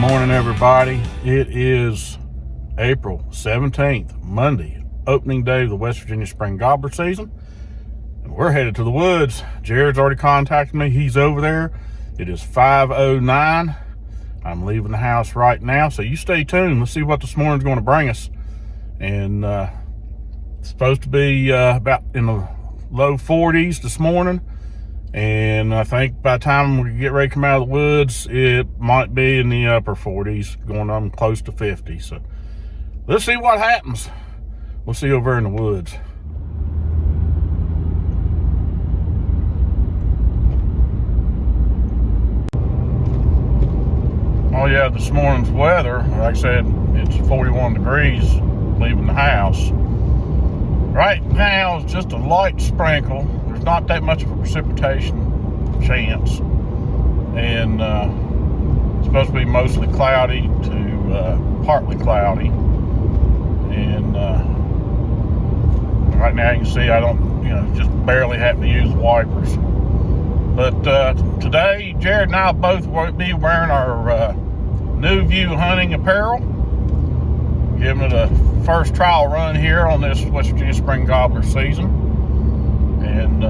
Morning, everybody. It is April 17th, Monday, opening day of the West Virginia Spring Gobbler season. And we're headed to the woods. Jared's already contacted me. He's over there. It is 5:09. I'm leaving the house right now, so you stay tuned. Let's see what this morning's going to bring us. And it's supposed to be about in the low 40s this morning. And I think by the time we get ready to come out of the woods, it might be in the upper 40s, going on close to 50. So let's see what happens. We'll see you over in the woods. Oh yeah, this morning's weather, like I said, it's 41 degrees leaving the house. Right now, it's just a light sprinkle. There's not that much of a precipitation chance. And it's supposed to be mostly cloudy to partly cloudy. And right now you can see I don't, just barely have to use wipers. But today, Jared and I both will be wearing our New View hunting apparel. Giving it a first trial run here on this West Virginia Spring Gobbler season. And,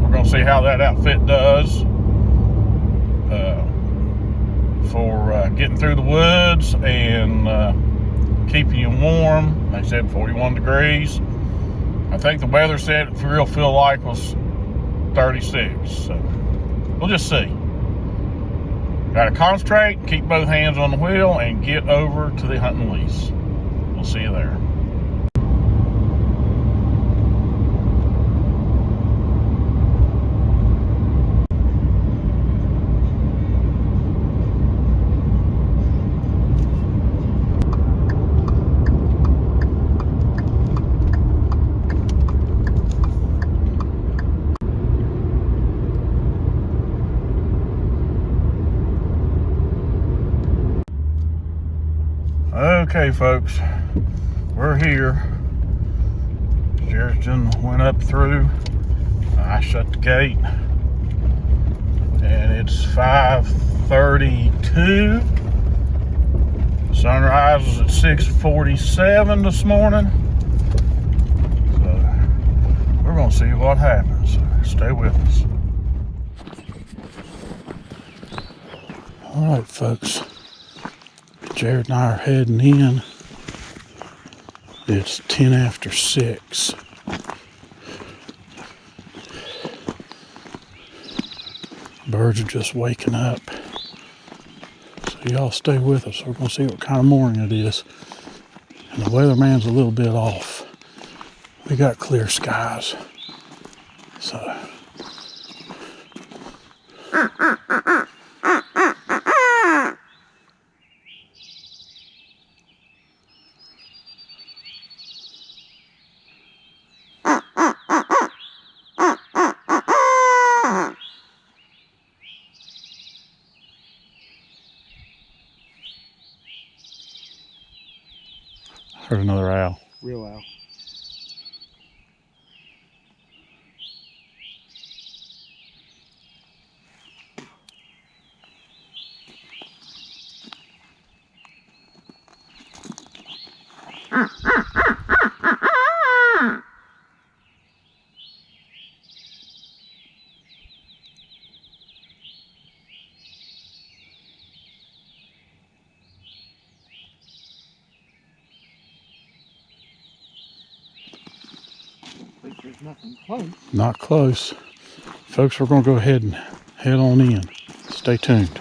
we're going to see how that outfit does for getting through the woods and keeping you warm. Like I said, 41 degrees. I think the weather said it real feel like was 36. So we'll just see. Got to concentrate, keep both hands on the wheel, and get over to the hunting lease. We'll see you there. Okay, folks, we're here. Jaredson went up through. I shut the gate, and it's 5:32. Sunrise is at 6:47 this morning. So we're gonna see what happens. Stay with us. All right, folks. Jared and I are heading in. It's 10 after 6. Birds are just waking up. So y'all stay with us. We're going to see what kind of morning it is. And the weatherman's a little bit off. We got clear skies. So. Heard another owl. Real owl. There's nothing close. Not close. Folks, we're going to go ahead and head on in. Stay tuned.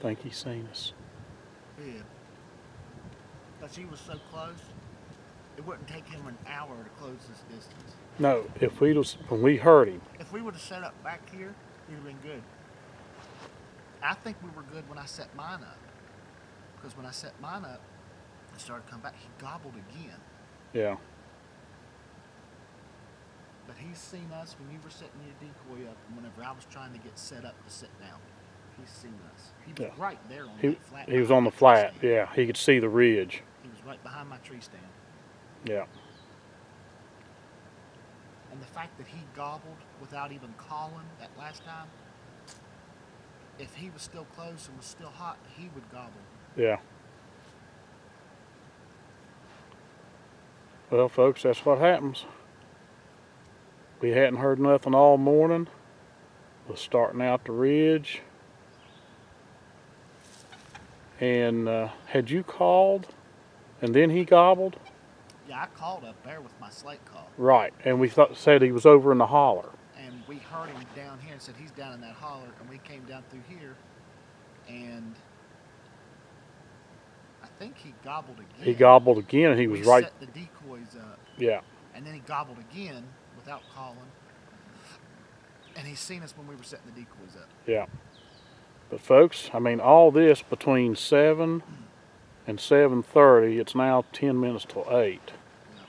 think he's seen us. Yeah. Because he was so close, it wouldn't take him an hour to close this distance. No, when we heard him. If we would have set up back here, we'd have been good. I think we were good when I set mine up. Because when I set mine up and started to come back, he gobbled again. Yeah. But he's seen us when you were setting your decoy up, and whenever I was trying to get set up to sit down, he's seen us. He was right there on that flat. He was on the flat, yeah. He could see the ridge. He was right behind my tree stand. Yeah. And the fact that he gobbled without even calling that last time, if he was still close and was still hot, he would gobble. Yeah. Well, folks, that's what happens. We hadn't heard nothing all morning. Was starting out the ridge. And had you called and then he gobbled? Yeah, I called up there with my slate call. Right, and we said he was over in the holler. And we heard him down here and said he's down in that holler, and we came down through here, and I think he gobbled again. He gobbled again, and he was right. We set the decoys up. Yeah. And then he gobbled again without calling. And he's seen us when we were setting the decoys up. Yeah. But folks, I mean, all this between 7 and 7:30, it's now 10 minutes till 8. Yeah.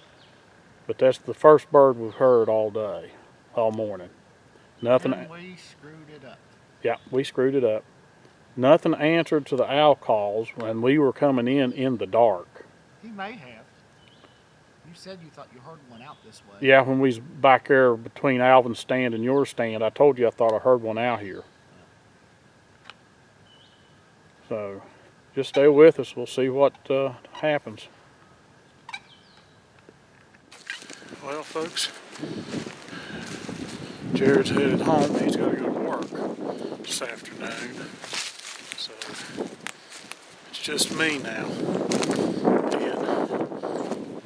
But that's the first bird we've heard all day, all morning. Nothing. And we screwed it up. Yeah, we screwed it up. Nothing answered to the owl calls when we were coming in the dark. He may have. You said you thought you heard one out this way. Yeah, when we was back there between Alvin's stand and your stand, I told you I thought I heard one out here. Yeah. So, just stay with us. We'll see what happens. Well, folks, Jared's headed home. He's got to go to work this afternoon. So, it's just me now.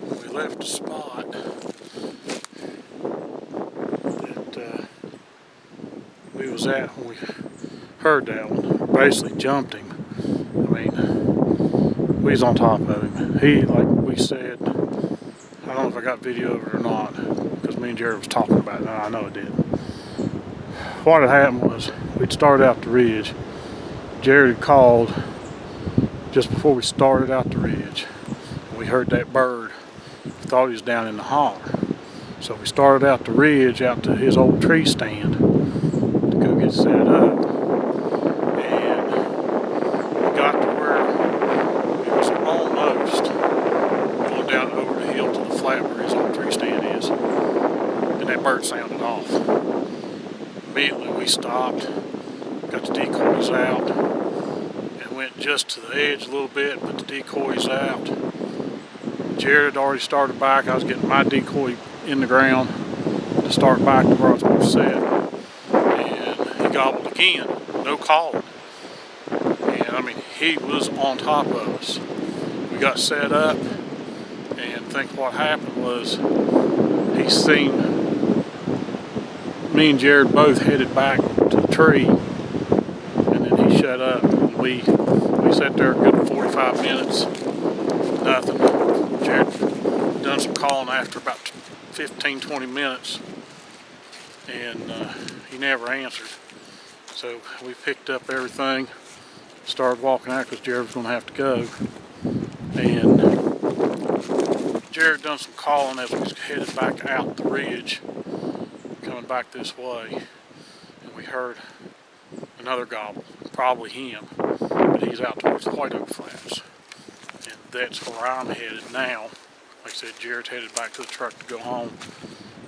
And we left the spot that we was at when we heard that one. Basically jumped him. I mean, we was on top of him. He, like we said, I don't know if I got video of it or not, because me and Jared was talking about it, and I know it did. What had happened was, we'd started out the ridge. Jared had called just before we started out the ridge. We heard that bird. We thought he was down in the holler. So we started out the ridge out to his old tree stand to go get set up. And we got to where it was almost going down over the hill to the flat where his old tree stand is. And that bird sounded off. Immediately we stopped, got the decoys out, and went just to the edge a little bit, put the decoys out. Jared had already started back. I was getting my decoy in the ground to start back to where I was going to set. And he gobbled again, no calling. And I mean, he was on top of us. We got set up, and I think what happened was he seen me and Jared both headed back to the tree, and then he shut up. And we sat there a good 45 minutes, nothing. Jared done some calling after about 15-20 minutes, and he never answered. So we picked up everything, started walking out because Jared was going to have to go. And Jared done some calling as we was headed back out the ridge, coming back this way, and we heard another gobble, probably him, but he's out towards the White Oak Flats, and that's where I'm headed now. Like I said, Jared's headed back to the truck to go home,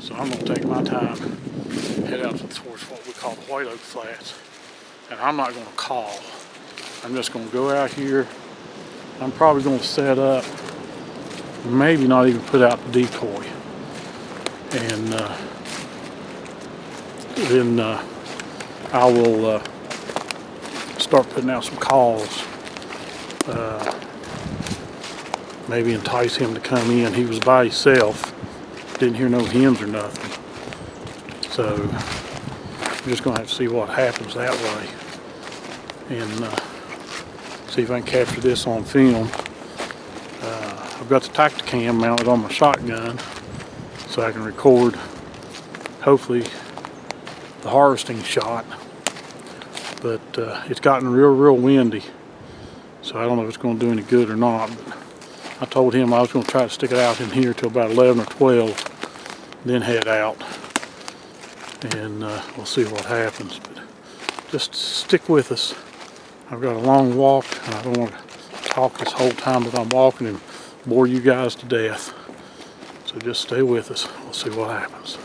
so I'm going to take my time, head out towards what we call the White Oak Flats, and I'm not going to call. I'm just going to go out here. I'm probably going to set up, maybe not even put out the decoy, and then I will start putting out some calls. Maybe entice him to come in. He was by himself. Didn't hear no hens or nothing. So I'm just going to have to see what happens that way. And See if I can capture this on film. I've got the Tacticam mounted on my shotgun so I can record, hopefully, the harvesting shot. But it's gotten real windy, so I don't know if it's going to do any good or not. But I told him I was going to try to stick it out in here till about 11 or 12, then head out, and we'll see what happens. But just stick with us. I've got a long walk, and I don't want to talk this whole time that I'm walking and bore you guys to death. So just stay with us. We'll see what happens.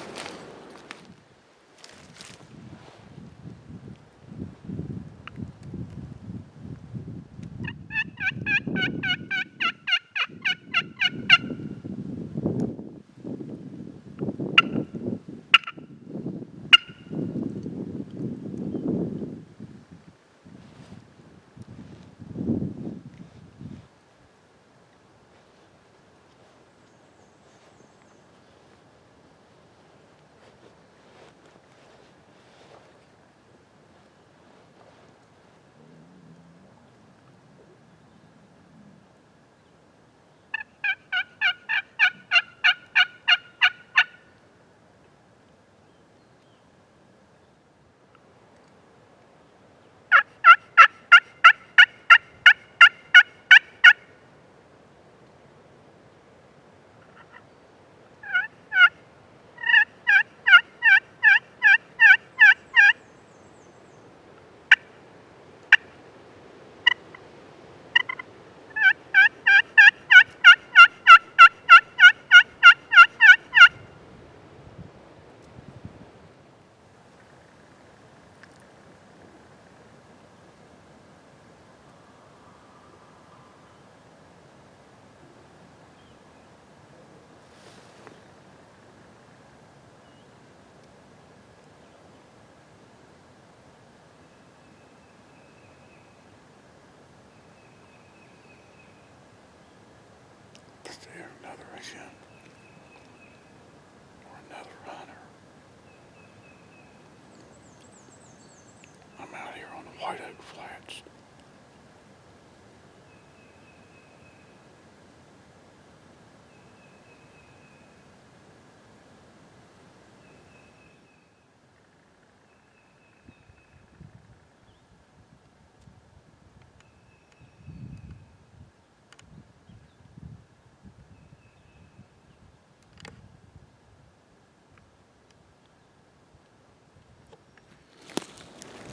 There, another again, or another runner. I'm out here on the White Oak Flats.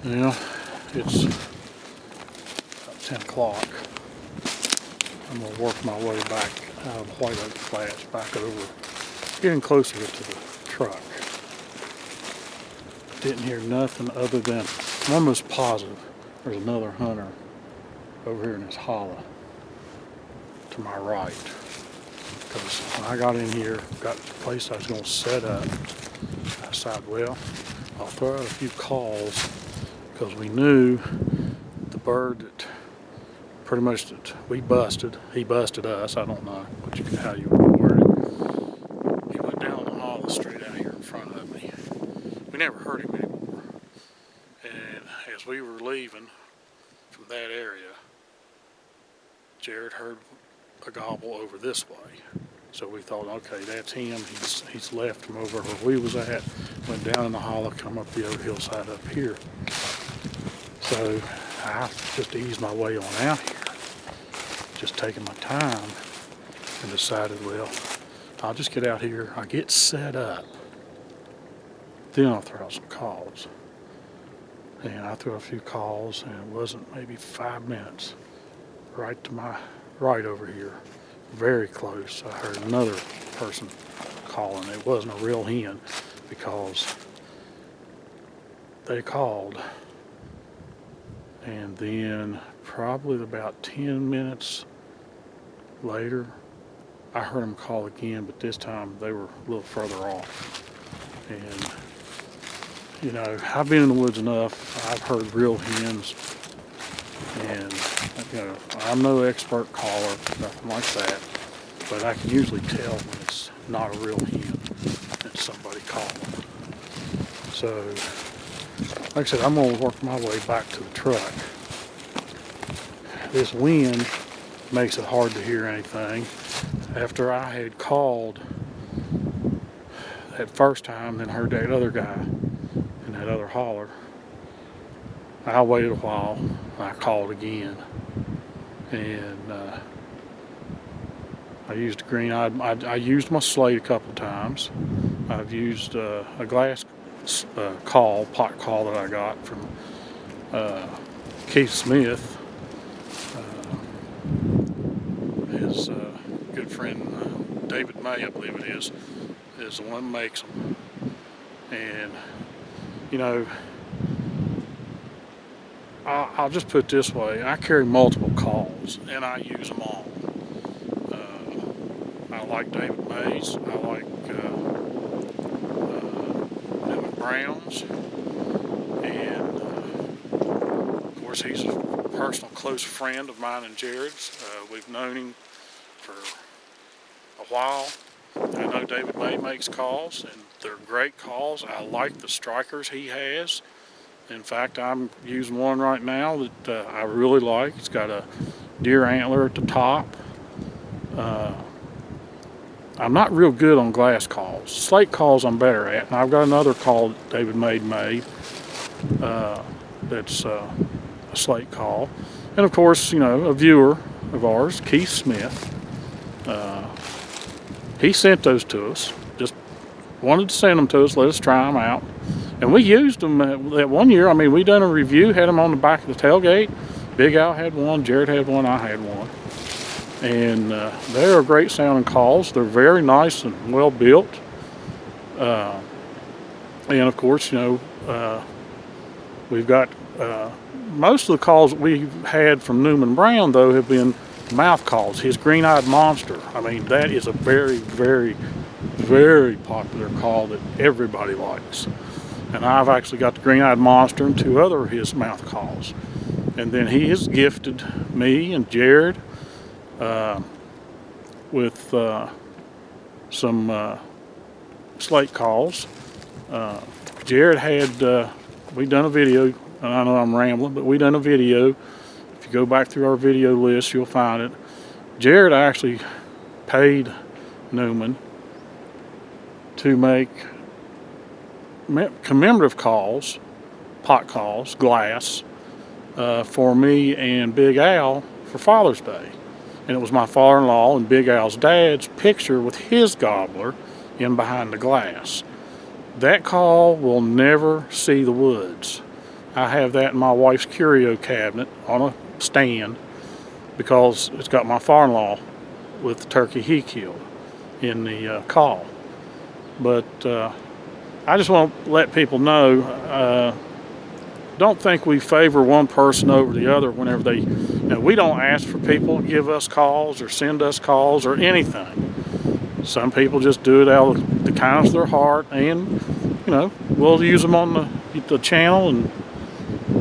Well, it's about 10 o'clock. I'm going to work my way back out of White Oak Flats, back over, getting closer to the truck. Didn't hear nothing other than, I'm almost positive there's another hunter over here in this hollow to my right. Because when I got in here, got the place I was going to set up, I decided, well, I'll throw out a few calls, because we knew the bird that pretty much that we busted, he busted us, I don't know how you would word it. He went down the hollow straight out here in front of me. We never heard him anymore. And as we were leaving from that area, Jared heard a gobble over this way. So we thought, okay, that's him. He's left from over where we was at, went down in the hollow, come up the old hillside up here. So I just eased my way on out here, just taking my time, and decided, well, I'll just get out here, I'll get set up, then I'll throw out some calls. And I threw a few calls, and it wasn't maybe 5 minutes, right to my right over here, very close, I heard another person calling. It wasn't a real hen, because they called. And then probably about 10 minutes later, I heard them call again, but this time they were a little further off. And, you know, I've been in the woods enough. I've heard real hens. And, you know, I'm no expert caller, nothing like that. But I can usually tell when it's not a real hen. It's somebody calling. So, like I said, I'm going to work my way back to the truck. this wind makes it hard to hear anything. After I had called that first time, then heard that other guy in that other holler, I waited a while and I called again. And I used a green-eyed. I used my slate a couple times. I've used a glass pot call that I got from Keith Smith. His good friend David May, I believe it is the one that makes them. And you know, I'll just put it this way: I carry multiple calls, and I use them all. I like David May's. I like Newman Brown's, and of course, he's a personal close friend of mine and Jared's. We've known him for a while. I know David May makes calls, and they're great calls. I like the strikers he has. In fact, I'm using one right now that I really like. It's got a deer antler at the top. I'm not real good on glass calls. Slate calls I'm better at. And I've got another call that David made that's a slate call. And of course, you know, a viewer of ours, Keith Smith, he sent those to us. Just wanted to send them to us, let us try them out. And we used them that one year. I mean, we done a review, had them on the back of the tailgate. Big Al had one, Jared had one, I had one. And they're great sounding calls. They're very nice and well built. And of course, you know, we've got most of the calls that we've had from Newman Brown, though, have been mouth calls. His green-eyed monster. I mean, that is a very, very, very popular call that everybody likes. And I've actually got the green-eyed monster and two other of his mouth calls. And then he has gifted me and Jared with some slate calls. Jared had, we done a video, and I know I'm rambling, but we done a video. If you go back through our video list, you'll find it. Jared actually paid Newman to make commemorative calls, pot calls, glass, for me and Big Al for Father's Day. And it was my father-in-law and Big Al's dad's picture with his gobbler in behind the glass. That call will never see the woods. I have that in my wife's curio cabinet on a stand because it's got my father-in-law with the turkey he killed in the call. But I just want to let people know, don't think we favor one person over the other whenever they, you know, we don't ask for people to give us calls or send us calls or anything. Some people just do it out of the kindness of their heart, and, you know, we'll use them on the channel, and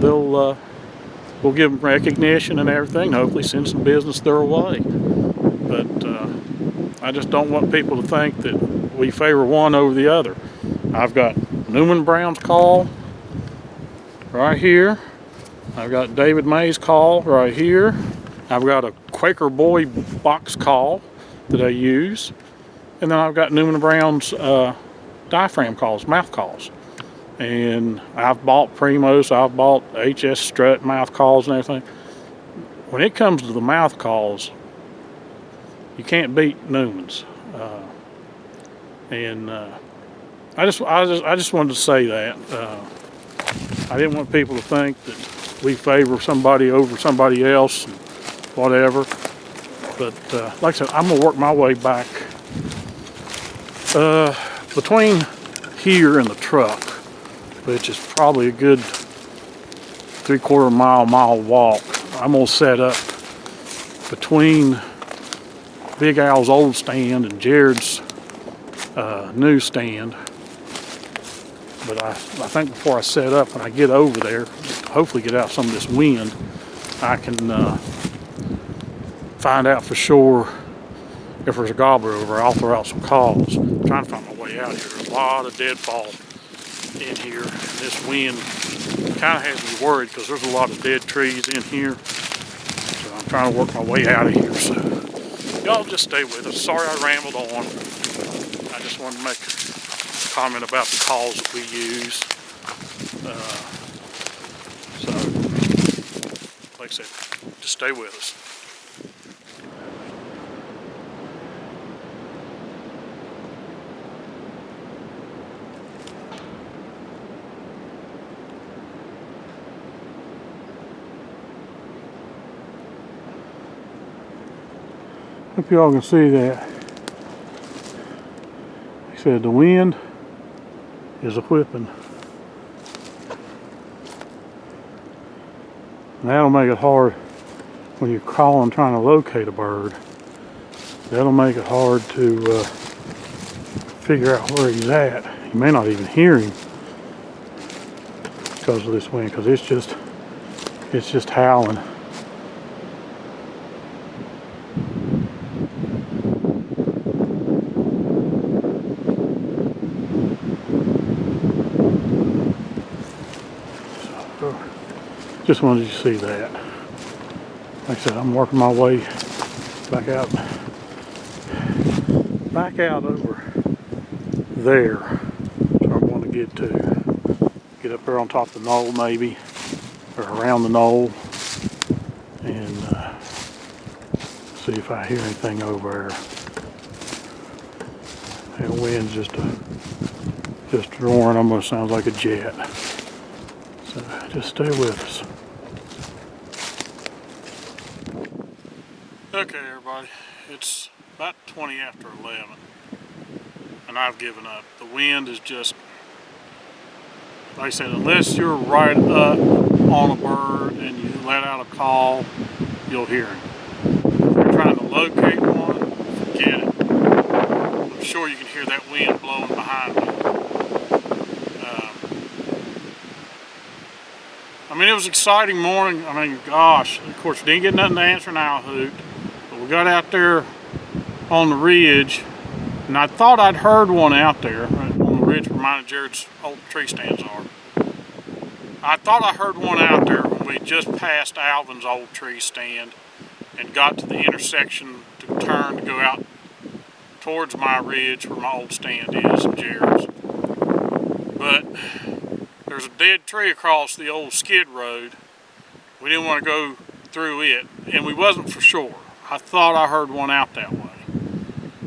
we'll give them recognition and everything, hopefully send some business their way. But I just don't want people to think that we favor one over the other. I've got Newman Brown's call right here. I've got David May's call right here. I've got a Quaker Boy box call that I use. And then I've got Newman Brown's diaphragm calls, mouth calls. And I've bought Primos, I've bought HS Strut mouth calls and everything. When it comes to the mouth calls, you can't beat Newman's. I just wanted to say that. I didn't want people to think that we favor somebody over somebody else and whatever. But like I said, I'm gonna work my way back between here and the truck, which is probably a good 3/4 mile walk. I'm gonna set up between Big Al's old stand and Jared's new stand. But I think before I set up, when I get over there, hopefully get out some of this wind, I can find out for sure if there's a gobbler over. I'll throw out some calls. I'm trying to find my way out here. There's a lot of deadfall in here. And this wind kind of has me worried because there's a lot of dead trees in here. So I'm trying to work my way out of here. So y'all just stay with us. Sorry I rambled on. I just wanted to make a comment about the calls that we use. So, like I said, just stay with us. Hope y'all can see that. Like I said, the wind is a whipping. And that'll make it hard when you're calling trying to locate a bird. That'll make it hard to figure out where he's at. You may not even hear him because of this wind, because it's just howling. Just wanted you to see that. Like I said, I'm working my way back out over there. So I want to get up there on top of the knoll maybe, or around the knoll, and see if I hear anything over there. That wind's just roaring, almost sounds like a jet. So just stay with us. Okay, everybody, it's about 20 after 11, and I've given up. The wind is just, like I said, unless you're right up on a bird and you let out a call, you'll hear him. If you're trying to locate one, forget it. I'm sure you can hear that wind blowing behind me. I mean, it was an exciting morning. I mean, gosh, of course, didn't get nothing to answer an owl hoot. But we got out there on the ridge, and I thought I'd heard one out there on the ridge where mine and Jared's old tree stands are. I thought I heard one out there when we just passed Alvin's old tree stand and got to the intersection to turn to go out towards my ridge where my old stand is and Jared's. But there's a dead tree across the old skid road. We didn't want to go through it, and we wasn't for sure. I thought I heard one out that way.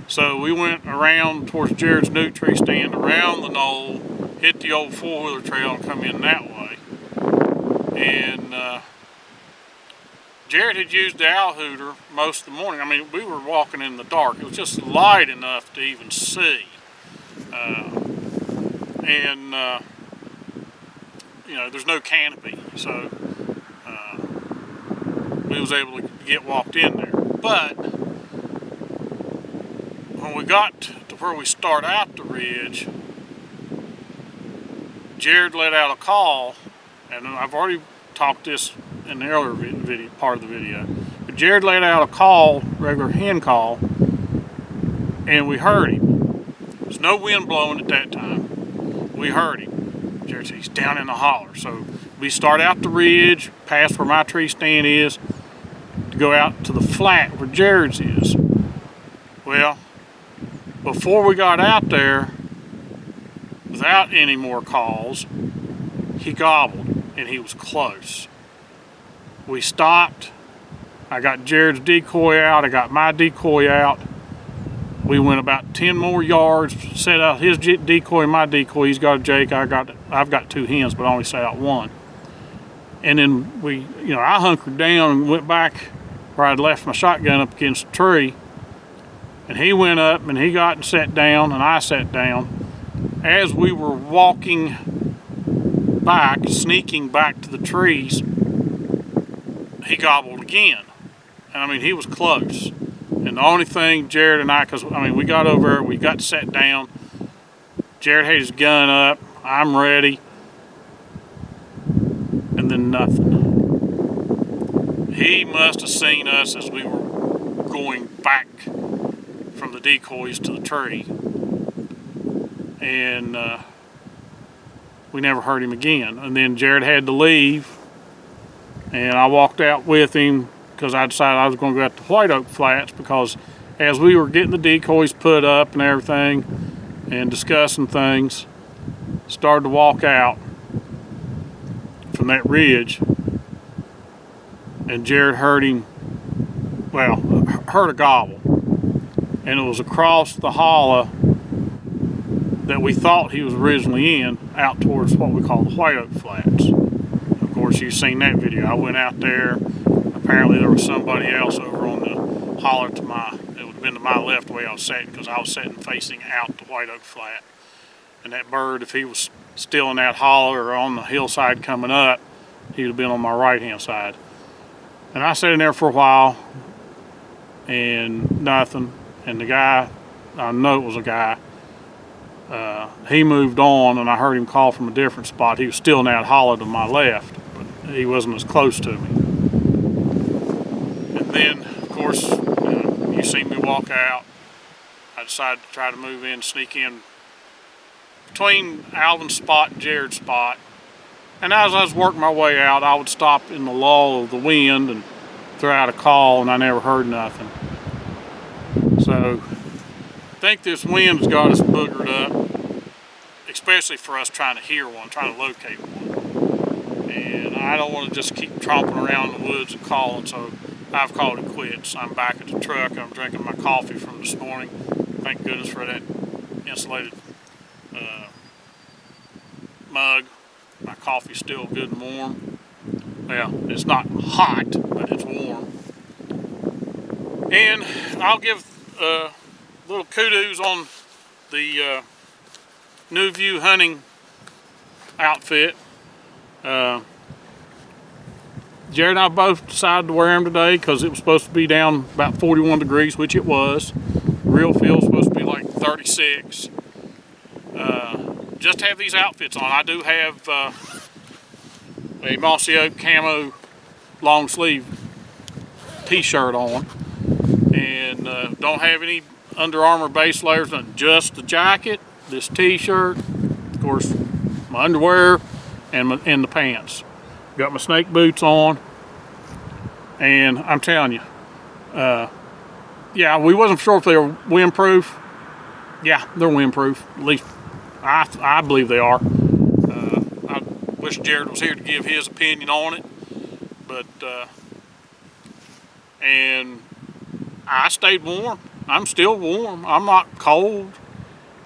So we went around towards Jared's new tree stand, around the knoll, hit the old four-wheeler trail and come in that way. And Jared had used the owl hooter most of the morning. I mean, we were walking in the dark. It was just light enough to even see. You know, there's no canopy, so we was able to get walked in there. But when we got to where we start out the ridge, Jared let out a call, and I've already talked this in the earlier video, part of the video. But Jared let out a call, regular hen call, and we heard him. There's no wind blowing at that time. We heard him. Jared said he's down in the holler. So we start out the ridge, past where my tree stand is, to go out to the flat where Jared's is. Well, before we got out there, without any more calls, he gobbled, and he was close. We stopped. I got Jared's decoy out. I got my decoy out. We went about 10 more yards, set out his decoy, my decoy. He's got a Jake. I've got two hens, but I only set out one. And then I hunkered down and went back where I'd left my shotgun up against the tree. And he went up and he got and sat down, and I sat down. As we were walking back, sneaking back to the trees, he gobbled again. And I mean, he was close. And the only thing Jared and I, because I mean, we got over there, we got sat down. Jared had his gun up. I'm ready. And then nothing. He must have seen us as we were going back from the decoys to the tree. And we never heard him again. And then Jared had to leave. And I walked out with him because I decided I was going to go out to White Oak Flats, because as we were getting the decoys put up and everything and discussing things, started to walk out from that ridge, and Jared heard a gobble, and it was across the hollow that we thought he was originally in, out towards what we call the White Oak Flats. Of course, you've seen that video. I went out there. Apparently there was somebody else over on the holler to it would have been to my left where I was sitting, because I was sitting facing out the White Oak Flat. And that bird, if he was still in that holler or on the hillside coming up, he would have been on my right hand side. And I sat in there for a while and nothing. And the guy, I know it was a guy, he moved on, and I heard him call from a different spot. He was still in that hollow to my left, but he wasn't as close to me. And then, of course, you seen me walk out. I decided to try to move in, sneak in between Alvin's spot and Jared's spot. And as I was working my way out, I would stop in the lull of the wind and throw out a call, and I never heard nothing. So I think this wind's got us boogered up, especially for us trying to hear one, trying to locate one. And I don't want to just keep tromping around in the woods and calling, so I've called it quits. I'm back at the truck. I'm drinking my coffee from this morning. Thank goodness for that insulated mug. My coffee's still good and warm. Well, it's not hot, but it's warm. And I'll give little kudos on the New View hunting outfit. Jared and I both decided to wear them today because it was supposed to be down about 41 degrees, which it was. Real feel was supposed to be like 36. Just have these outfits on. I do have a Mossy Oak camo long sleeve t-shirt on, and don't have any Under Armour base layers, just the jacket, this t-shirt, of course my underwear, and the pants. Got my snake boots on, and I'm telling you, yeah, we wasn't sure if they were windproof. Yeah, they're windproof. At least I believe they are. I wish Jared was here to give his opinion on it, but and I stayed warm. I'm still warm. I'm not cold.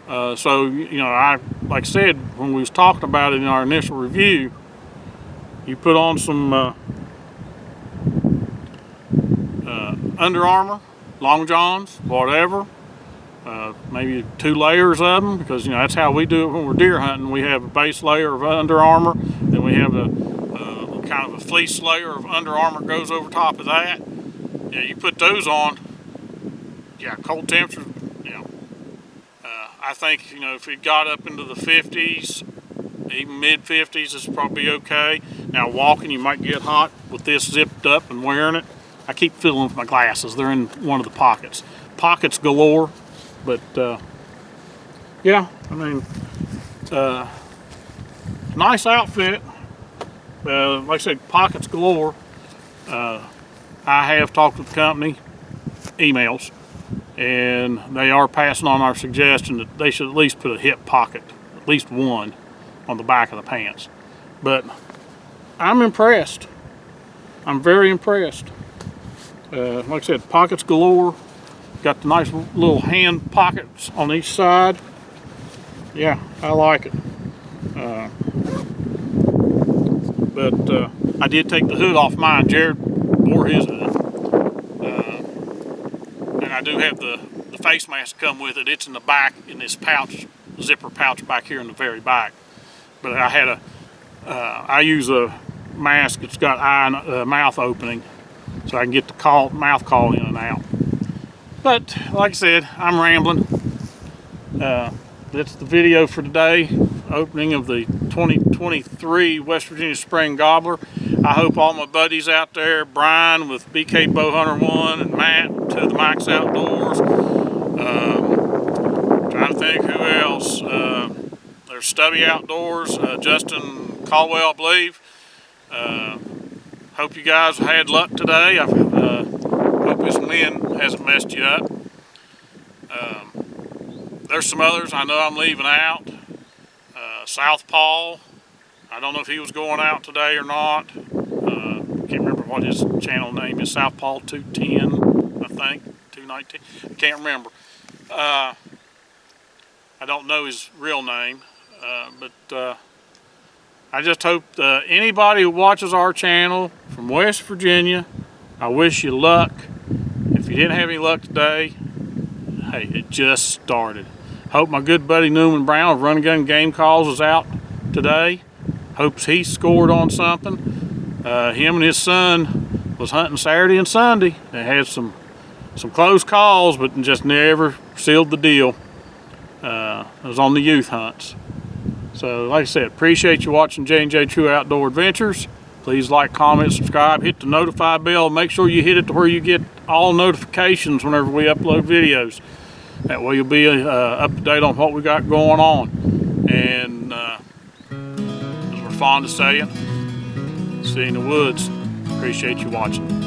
So you know, like I said when we was talking about it in our initial review, you put on some Under Armour, long johns, whatever. Maybe 2 layers of them, because that's how we do it when we're deer hunting. We have a base layer of Under Armour, then we have a kind of a fleece layer of Under Armour goes over top of that. Yeah, you put those on. Yeah, cold temperatures. I think if it got up into the 50s, even mid 50s, it's probably okay. Now walking, you might get hot with this zipped up and wearing it. I keep fiddling with my glasses. They're in one of the pockets. Pockets galore. But yeah, I mean, nice outfit. Like I said, pockets galore. I have talked with the company, emails, and they are passing on our suggestion that they should at least put a hip pocket, at least one, on the back of the pants. But I'm impressed. I'm very impressed. Like I said, pockets galore. Got the nice little hand pockets on each side. Yeah, I like it. But I did take the hood off mine. Jared wore his hood. And I do have the face mask come with it. It's in the back in this pouch, zipper pouch back here in the very back. But I had I use a mask that's got eye and mouth opening, so I can get the mouth call in and out. But like I said, I'm rambling. That's the video for today. Opening of the 2023 West Virginia Spring Gobbler. I hope all my buddies out there, Brian with BK Bowhunter 1 and Matt to the Max Outdoors. Trying to think who else. There's Stubby Outdoors, Justin Caldwell, I believe. Hope you guys had luck today. Hope this wind hasn't messed you up. There's some others I know I'm leaving out. Southpaw, I don't know if he was going out today or not. Can't remember what his channel name is. Southpaw 210, I think, 219. I can't remember. I don't know his real name, but I just hope anybody who watches our channel from West Virginia, I wish you luck. If you didn't have any luck today, hey, it just started. Hope my good buddy Newman Brown of Run and Gun Game Calls is out today. Hopes he scored on something. Him and his son was hunting Saturday and Sunday. They had some close calls, but just never sealed the deal. It was on the youth hunts. So like I said, appreciate you watching J&J True Outdoor Adventures. Please like, comment, subscribe, hit the notify bell. Make sure you hit it to where you get all notifications whenever we upload videos. That way you'll be up to date on what we got going on. And as we're fond of saying, see you in the woods. Appreciate you watching.